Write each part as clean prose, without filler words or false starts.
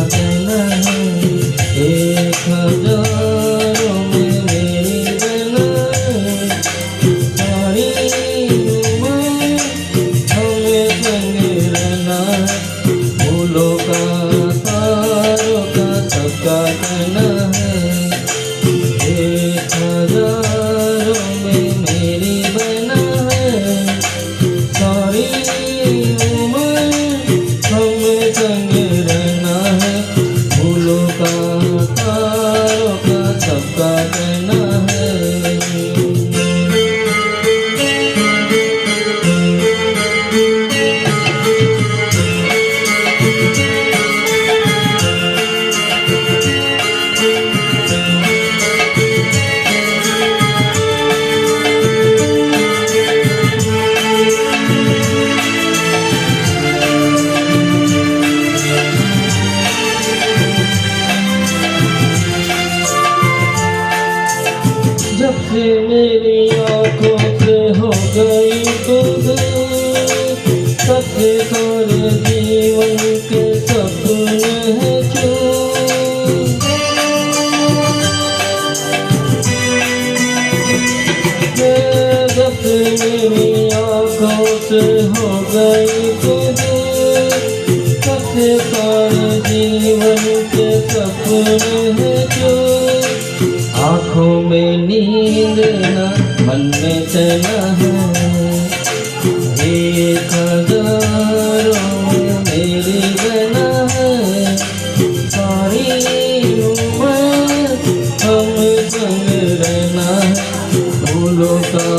कहना है, 1000 में मेरी बना है, सारी उम्र हमें संग रहना है, फूलों का तारों का सबका कहना है, 1000 में मेरी बना है, सारी उम्र हमें संग रहना है, फूलों का तारों का सबका कहना है। जब से मेरी आँखों से हो गई तू दूर, तब से सारे जीवन के सपने हैं चूर। जब से मेरी आँखों से हो गई तू दूर, तब से सारे जीवन के सपने हैं चूर। आँखों में नींद न मन में चैना है, 1000 में मेरी बना है, सारी उम्र हम संग रहना है, फूलों का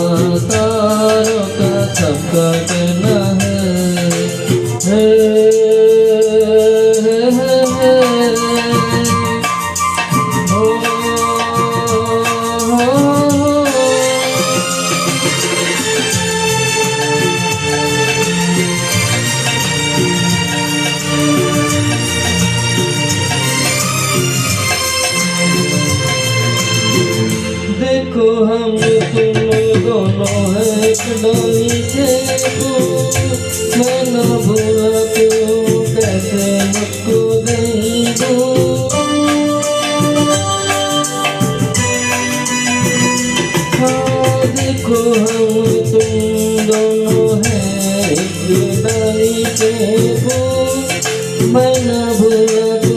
तारों का सबका कहना है, देखो हम तुम दोनों हैं एक डाली के फूल, मैं न भूला तू कैसे मुझको नहीं दूँ। हाँ देखो हम तुम दोनों हैं एक डाली के फूल, मैं न भूला तू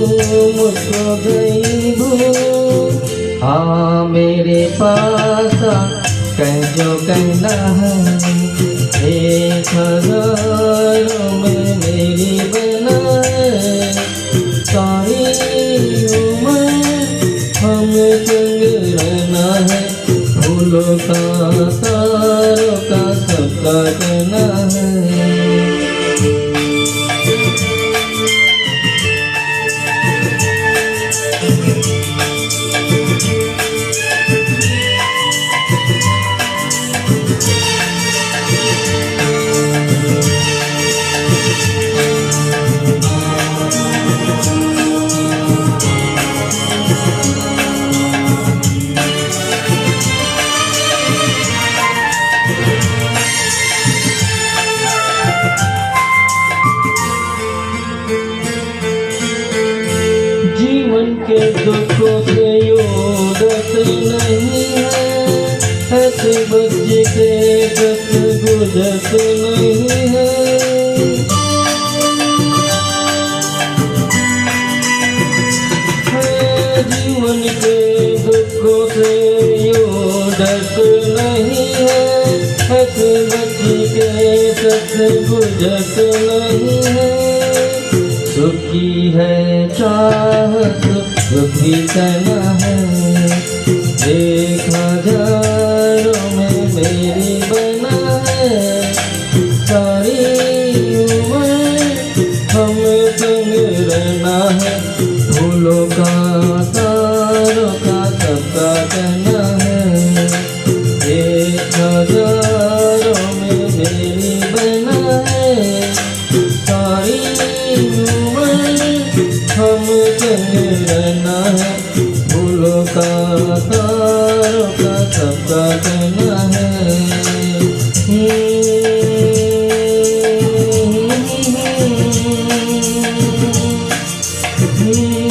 मुझको नहीं भूल। हाँ मेरे पास कह जो कहना है, 1000 में मेरी बना है, सारी उम्र हमें संग रहना है, फूलों का तारों का सबका कहना है। जीवन के दुखों से यूरत नहीं है, ऐसे बच्चे के दस गुजरत नहीं है। जीवन के दुखों से यूरत नहीं है, ऐसे बच्चे के दस गुजरत नहीं है। सुखी है चाहत दुखी कहना है, 1000 में मेरी बना है, सारी उम्र हमें संग रहना है, फूलों का तारों का सबका कहना है, 1000 में मेरी बना है, सारी हम संग रहना है, फूलों का तारों का सबका कहना है। Oh